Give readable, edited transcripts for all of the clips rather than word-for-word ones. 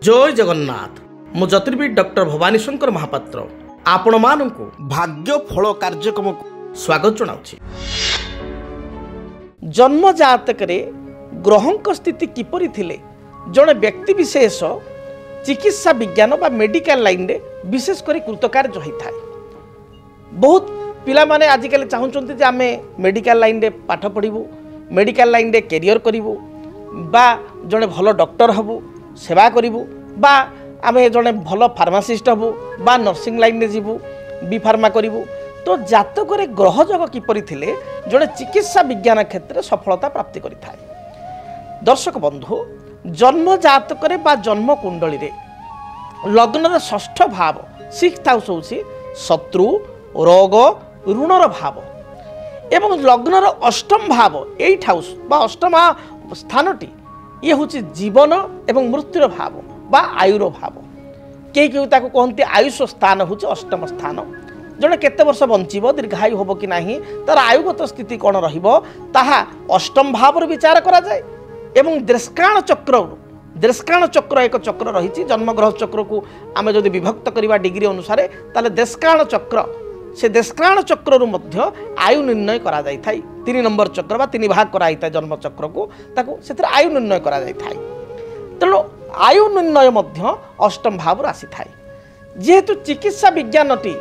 जय जगन्नाथ मु ज्योतिर्विद डॉक्टर भवानी शंकर महापात्र आपण मानू भाग्य फल कार्यक्रम स्वागत जनाऊँ। जन्म जातक ग्रहों स्थिति किपरि थिले जड़े व्यक्ति विशेष चिकित्सा विज्ञान बा मेडिकल लाइन रे विशेष कर कृतकार्य होता है। बहुत पिला माने आजिकल चाहूँगी जे आमे मेडिकल लाइन रे पाठ पढ़ू, मेडिकल लाइन रे कैरियर करूँ बा जड़े भल डॉक्टर हबू, सेवा करूँ बा आमे जड़े भल फार्मासिस्ट हबू बा नर्सिंग लाइन रे जीवू, बी फार्मा करूँ। तो जातक ग्रह जग किपरि थिले जड़े चिकित्सा विज्ञान क्षेत्र में सफलता प्राप्ति करिथाय। दर्शक बंधु, जन्म जातक बा जन्म कुंडली रे लग्न षष्ठ भाव 6th हाउस होउसी शत्रु रोग ऋणर भाव एवं लग्नर अष्टम भाव 8th हाउस बा अष्टम स्थानटी ये हूँ जीवन एवं मृत्युर भाव बा आयुर भाव। कई ताको कहते आयुष स्थान हूँ अष्टम स्थान। जड़े केते वर्ष बंचिब, दीर्घायु होब कि नहीं, तार आयुगत स्थिति कौन रहिबो ताहा अष्टम भाव विचार करा जाए। एवं देशकाण चक्र एक चक्र रही जन्मग्रह चक्र को आम जदि विभक्त करवा डिग्री अनुसार ताले देशकाण चक्र से देशकाण चक्र मध्य आयु निर्णय करा जाय थाई। 3 नंबर चक्र बा 3 भाग करा था जन्म चक्र को ताको से आयु निर्णय करा जाय थाई। तेणु आयु निर्णय मध्य अष्टम भाव राशि थाई। जेहेतु चिकित्सा विज्ञानटी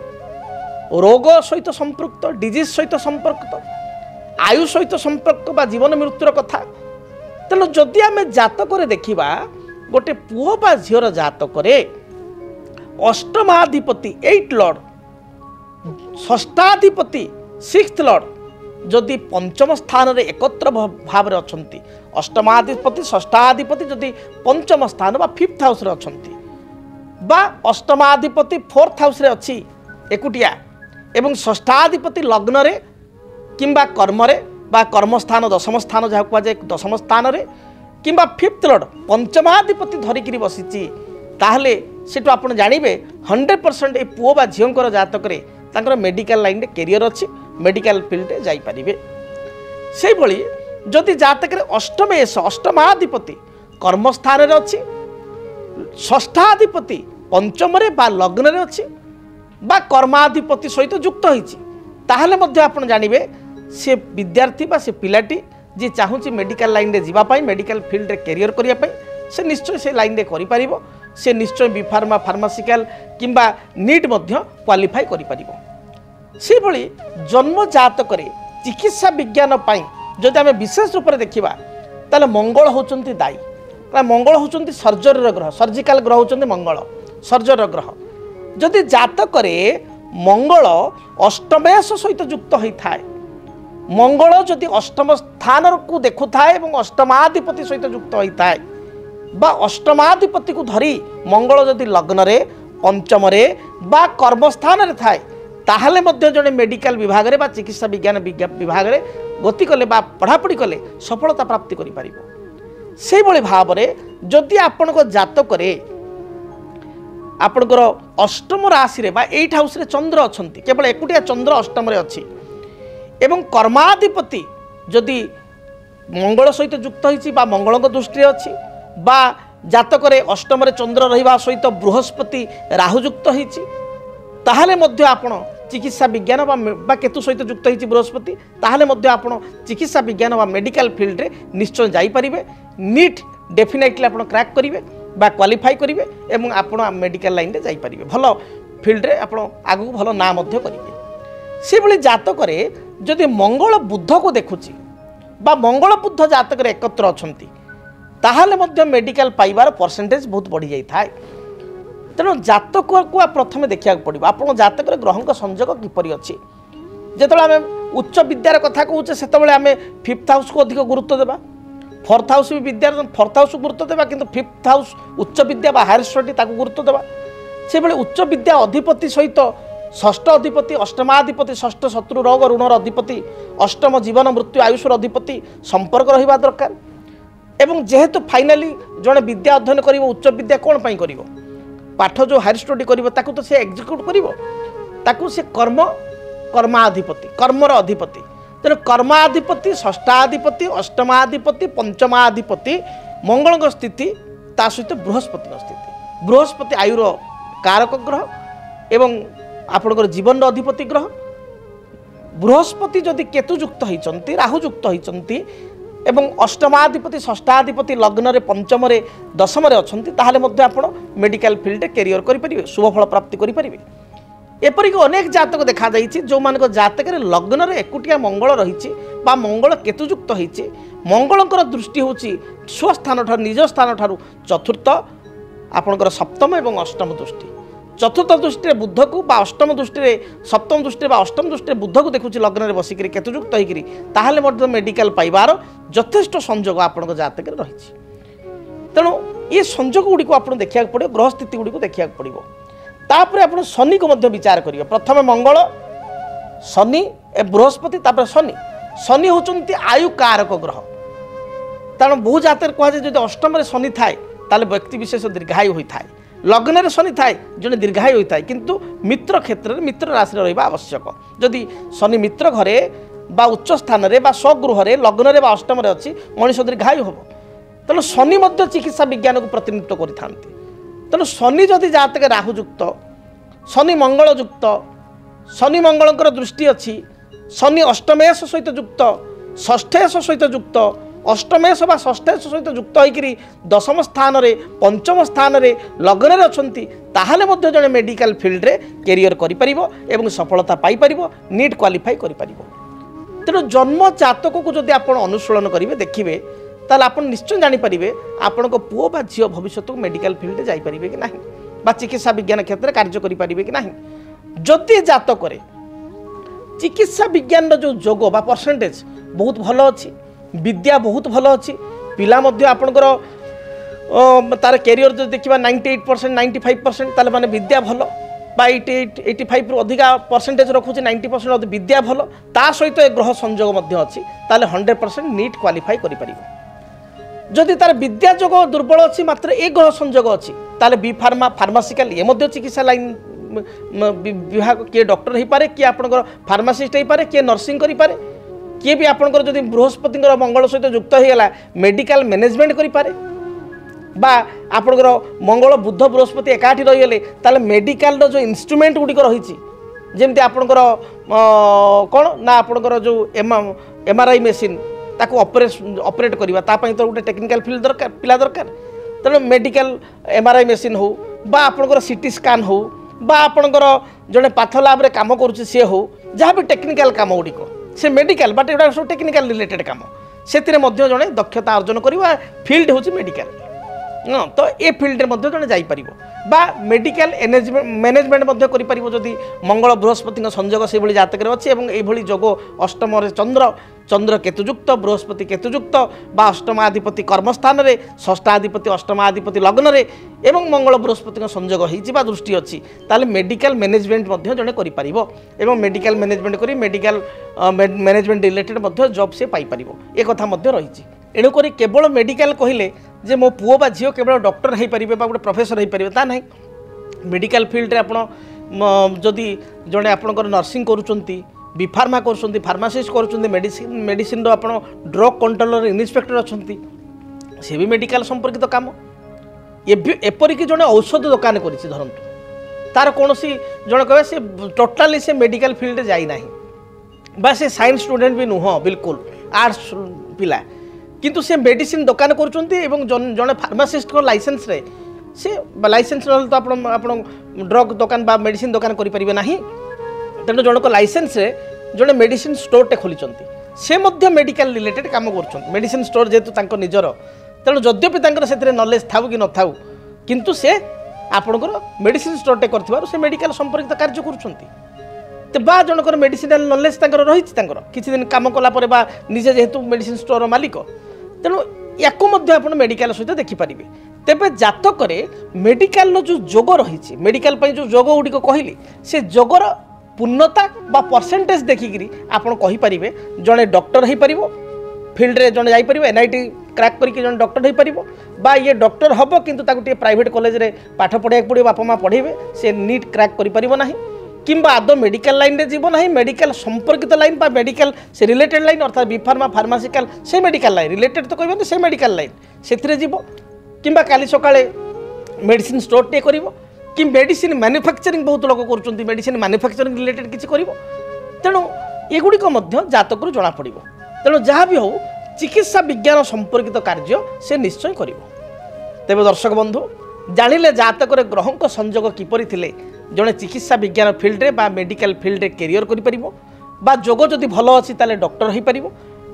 रोग सहित संपृक्त, डिजीज सहित संपर्कित, आयु सहित संपर्क बा जीवन मृत्युर कथा। तेणु जदि आम जातक देखा गोटे पुओ बा झीर जातक अष्टमाधिपति 8 लॉर्ड, षष्ठाधिपति 6th लॉर्ड जदि पंचम स्थान रे एकत्र भाव रे अछंती, अष्टमाधिपति षष्ठाधिपति जदि पंचम स्थान बा 5th हाउस रे अछंती बा अष्टमाधिपति 4th हाउस रे अछि एकुटिया एवं षष्ठाधिपति लग्न रे किंबा कर्म रे बा कर्मस्थान दशम स्थान जहाँ कहुए दशम स्थान रे किंबा 5th लॉर्ड पंचमाधिपति धरिकी बसीची ताहले सेटू आपण जानिबे 100% ए पुओ बा झीओंकर जातक रे तांकर मेडिकल लाइन रे कैरियर अछि, मेडिकल फील्ड रे जाई परिबे। सेहि भली जदि जातक रे अष्टमेश अष्टमाधिपति कर्मस्थान रे अछि, षष्ठाधिपति पंचम रे बा लग्न रे अछि बा कर्माधिपति सहित युक्त होइछि ताहले मध्य आपण जानिबे से विद्यार्थी बा से पिलाटी जे चाहूँगी मेडिकल लाइन रे जीवा पाई, मेडिकल फील्ड रे कैरियर करिया पाई से निश्चय से लाइन रे करि परिबो। से निश्चय बी फार्मा फार्मासिकल किंबा नीट मध्य क्वालिफाई करि परिबो। से भली जन्म जातक रे चिकित्सा विज्ञान पाई जदि आमे विशेष रूप से देखिबा ताले मंगल होचंती दायी। मंगल होचंती सर्जरी ग्रह, सर्जिकल ग्रह होचंती मंगल, सर्जरी ग्रह। जदि जातक रे मंगल अष्टमेश सहित युक्त होइथाय, मंगल जदि अष्टम स्थान को देखु थाए एवं अष्टमाधिपति सहित युक्त होता है बा अष्टमाधिपति को धरी मंगल जदि लग्न रे पंचम रे बा कर्मस्थान रे थाए ताहले मध्य जड़े मेडिकल विभाग रे बा चिकित्सा विज्ञान विभाग रे गति कले बा पढ़ापढ़ी कले सफलता प्राप्ति करि परिबो। से भली भाव रे जदि आपनको जातक रे आपनकर अष्टम राशि रे बा 8th हाउस रे चंद्र अछंती, केवल एकुटिया चंद्र अष्टम रे अछि एवं कर्माधिपति जदि मंगल सहित युक्त होइछि बा मंगल दृष्टि अछि बा जातक रे अष्टम रे चंद्र रहिबा सहित बृहस्पति राहु युक्त होइछि ताहले मध्य आपण चिकित्सा विज्ञान बा केतु सहित युक्त होइछि बृहस्पति ताहले मध्य आपण चिकित्सा विज्ञान बा मेडिकल फील्ड रे निश्चय जाई परिबे। नीट डेफिनेटली आपण क्रैक करिवे बा क्वालिफाई करिवे एवं आपण मेडिकल लाइन रे जाई परिबे, भलो फील्ड रे आपण आगु भलो ना मध्य करिवे। से भली जातक रे जदि मंगल बुध को देखुची बा मंगल बुध जातक रे एकत्र अछंती ताहले मध्य मेडिकल पाइबार परसेंटेज बहुत बढ़ी जाई थाए। तेणु जातक को प्रथम देखा पड़ो आप जातक ग्रहों संजोग किपरि अच्छी। जिते आम उच्च विद्यार कथा कहूचे से आम 5th हाउस को अधिक गुरुत्व देवा, 4th हाउस भी विद्या 4th हाउस को गुरुत्व देवा किंतु 5th हाउस उच्च विद्या बा हायर स्टडी ताको गुरुत्व देवा। से भाई उच्च विद्या अधिपति सहित षष्ठ अधिपति अष्टमाधिपति षष्ठ शत्रु रोग ऋणर अधिपति अष्टम जीवन मृत्यु आयुषर अधिपति संपर्क रहिबा दरकार। एवं जेहेतु फाइनाली जड़े विद्या अध्ययन कर उच्च विद्या कौन पाई कर पाठ जो हायर स्टडी कर तो से एग्जीक्यूट कर से कर्माधिपति कर्मर अधिपति। तेणु कर्माधिपति षष्ठाधिपति अष्टमाधिपति पंचमाधिपति मंगल स्थिति ता सहित बृहस्पति स्थिति बृहस्पति आयुर कारक ग्रह एवं आपणकर जीवन अधिपति ग्रह बृहस्पति जदि केतुयुक्त होती राहुयुक्त होती एवं अष्टमाधिपति षष्ठाधिपति लग्न रे पंचम रे दशम रे अछंती ताहाले मध्ये आपण मेडिकल फील्ड करियर करि परिबे शुभ फल प्राप्ति करि परिबे। एपरिक अनेक जातक देखा जाइछि जो मानक जातक रे लग्न रे एकुटिया मंगल रहिछि बा मंगल केतुयुक्त होइछि मंगलकर दृष्टि होछि स्वस्थान ठार निज स्थान ठारू चतुर्थ आपणकर सप्तम एवं अष्टम दृष्टि चतुर्थ दृष्टि बुध को बा अष्टम दृष्टि सप्तम दृष्टि बा अष्टम दृष्टि बुध को देखुछि लग्न रे बसिकरी केतुयुक्त होइकरी ताहाले मध्ये मेडिकल पाइबार यथेष्ट संयोग आपणक जातक रे रहिछि। तेणु ये संयोग गुडी को आपण देखिया पड़िबो ग्रह स्थिति गुडी को देखिया पड़िबो तापर आपण शनि को मध्ये विचार करियो प्रथम मंगल शनि ए बृहस्पति तापर शनि शनि होचंती आयु कारक ग्रह तेणु बहु जातर कह जो अष्टम शनि थाए ताले व्यक्ति विशेष दीर्घायु होता है लग्न रे शनि थाए जड़े दीर्घायु होता है किंतु मित्र क्षेत्र में मित्र राशि रहा आवश्यक जदि शनि मित्र घरे बा उच्च स्थान रे बा स्वगृह रे लग्न रे बा अष्टम रे अच्छी मनीष दीर्घायु हम तेणु शनि मध्य चिकित्सा विज्ञान को प्रतिनिधित्व करते तेणु शनि जदि जातक राहुयुक्त शनि मंगलयुक्त शनि मंगलकर दृष्टि अच्छी शनि अष्टमेश सहित युक्त षष्ठेश सहित युक्त अष्टमेश बा षष्ठेश सहित युक्त होकर दशम स्थान रे पंचम स्थान रे लग्न रे अछंती ताहाले मध्ये जने मेडिकल फील्ड रे कैरियर करि परिबो एवं सफलता पाई परिबो नीट क्वालिफाई करि परिबो। तेणु जन्म जातक को जदि आपण अनुशीलन करिवे देखिबे ताले आपण निश्चय जानि परिबे आपण को पुओ बा झियो भविष्य को मेडिकल फील्ड जाई परिबे कि नाही बा चिकित्सा विज्ञान क्षेत्र कार्य करि परिबे कि नाही। जदि जातक रे चिकित्सा विज्ञान जो जोग बा परसेंटेज बहुत भलो अछि विद्या बहुत भल अच्छी पिला मध्य आपणकर तार कैरियर जो देखा 98% 95% ताले माने विद्या भल बा 88-85 रु अधिका परसेंटेज रखुची 90% विद्या भल ता सहित एक ग्रह संयोग मध्य अच्छी ताले 100% नीट क्वालिफाई करि परिबो। जदि तार विद्या जोग दुर्बल अच्छी मात्र एक ग्रह संयोग अच्छी ताले बी फार्मा फार्मासिकल ये मध्य चिकित्सा लाइन विभाग किए डॉक्टर हो पारे किए आपणकर फार्मासिस्ट हो पारे किए नर्सिंग करि पारे किए भी आपणकर जदि बृहस्पति मंगल सहित युक्त होगा मेडिकल मैनेजमेंट करें बा आपणकर मंगल बुध बृहस्पति एकाठी रहीगले ताले मेडिकल जो इंस्ट्रूमेंट गुड़िक रही जमती आपणकर कौन ना आपणकर जो एमआरआई मेसीन ताको ऑपरेट करवा तापाई तो गोटे टेक्निकल फील्ड दरकार पिला दरकार तेणु मेडिकल एमआरआई मेसीन हो बा आपणकर सीटी स्कान हो बा आपणकर जड़े पाथ लैब रे काम करुच्ची सी हो जहाँ भी टेक्निकल काम गुड़िक से मेडिकल बट एटा सब टेक्निकल रिलेटेड काम से जड़े दक्षता अर्जन करवा फील्ड हूँ मेडिकल तो ये फील्ड में जड़े जापर बा मेडिकल मैनेजमेंट जदि मंगल बृहस्पति संयोग से भाई जातक अच्छी और जोग अष्टम चंद्र चंद्र केतुयुक्त बृहस्पति केतुयुक्त बा अष्टमाधिपति कर्मस्थान रे षष्ठाधिपति अष्टमाधिपति लग्न रे एवं मंगल बृहस्पति संयोग हो दृष्टि अच्छी ताले मेडिकल मैनेजमेंट जड़े कर मेडिकल मैनेजमेंट कर मेडिकल मैनेजमेंट रिलेटेड जॉब से पाइपर एक कथा रही एणुक केवल मेडिकल कहले जे मो पुओ बा झील केवल डॉक्टर हो पारे गोटे प्रोफेसर हो पारे ता नहीं मेडिकल फील्ड रे आपण जदि जड़े आपणकर नर्सिंग करुँच बी फार्मा कर फार्मासीस्ट कर मेडिसिन आपड़ ड्रग कंट्रोलर इन्स्पेक्टर अच्छा सी भी मेडिकल संपर्कित काम एपरिक जड़े औषध दुकान कर तार कौन जड़े कह से टोटाली से मेडिकल फील्ड जाइना बा से साइंस स्टूडेंट भी नुह बिल्कुल आर्ट्स पिला किंतु से मेडिसिन दुकान कर जड़े फार्मासीस्ट को लाइसेंस रे से लाइसेंस ना तो आप ड्रग दुकान बा मेडिसिन दुकान करें ना तेणु जनक लाइसेंस रे जड़े मेडिसिन स्टोर टे खोली से मेडिकल रिलेटेड काम कर मेडिसिन स्टोर जेहेतु निजर तेणु जद्यपि से नॉलेज थाउ कि न थाउ किंतु से आपणकर मेडिसिन स्टोर टे कर मेडिकल संपर्कित कार्य कर बा जनकर मेडिसिनाल नॉलेज रही किसी दिन काम कलापर बा निजे जेहेतु मेडिसिन स्टोर मालिक तेणु या मेडिकल सहित देखिपारे तेबे जातक मेडिकल जो जोग रही मेडिकल जो जोग गुड़िक कहली से जोगर पूर्णता बा परसेंटेज देखिकी आपड़ कहींपारे जड़े डॉक्टर हो पार फील्ड रे जड़े जापर एनआईटी क्रैक करके जड़े डॉक्टर हो पार बा ये डॉक्टर हम किंतु प्राइवेट कॉलेज रे पाठ पढ़ाई पड़े बापा माँ पढ़ेबे से नीट क्रैक कर किंबा आदौ मेडिकल लाइन रे जीव ना मेडिकल संपर्कित लाइन बा मेडिकल से रिलेटेड लाइन अर्थात बी फार्मा फार्मासिकल से मेडिकल लाइन रिलेटेड तो कहते से मेडिकल लाइन से जीव किंबा काली सकाळे मेडिसिन स्टोर टे कर कि मेडिसिन मैन्युफैक्चरिंग बहुत लोग कर मेडिसिन मैन्युफैक्चरिंग रिलेटेड किसी कर तेणु एगुड़िक जातक जना पड़ तेणु जहाँ भी हो चिकित्सा विज्ञान संपर्कित कार्य से निश्चय कर तेज दर्शक बंधु जानिले जातक ग्रह संजोग किपरि थिले जड़े चिकित्सा विज्ञान फिल्ड्रे बा मेडिकल फिल्ड्रे कैरियर कर जोग जदि भल अच्छी ताले डॉक्टर हो पार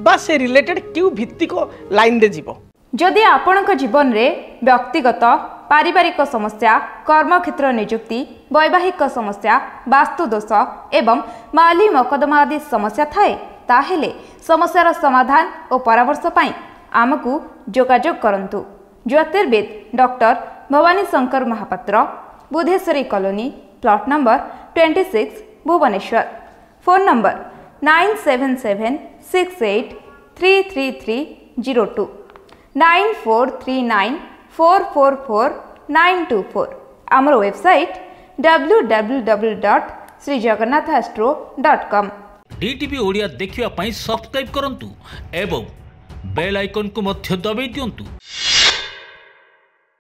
बा से रिलेटेड क्यों भित्तिक लाइन रे जीव जदि आपणक जीवन रे व्यक्तिगत पारिवारिक समस्या कर्मक्षेत्र नियुक्ति वैवाहिक समस्या वास्तु दोष एवं माली मकदमा आदि समस्या थाए ताहेले समस्यार समाधान और परामर्श पाई आमकु जोगाजोग करंतु। ज्योतिर्विद doctor Bhabani Shankar Mahapatra, Budheswari colony, plot number 26, Bhubaneswar. Phone number 9776833302 9439444924। आमर वेबसाइट www.srijagannathastro.com। DTV ओडिया देखिवा पाई सब्सक्राइब करंतु एवं बेल आइकन को मध्य दबाई दियंतु।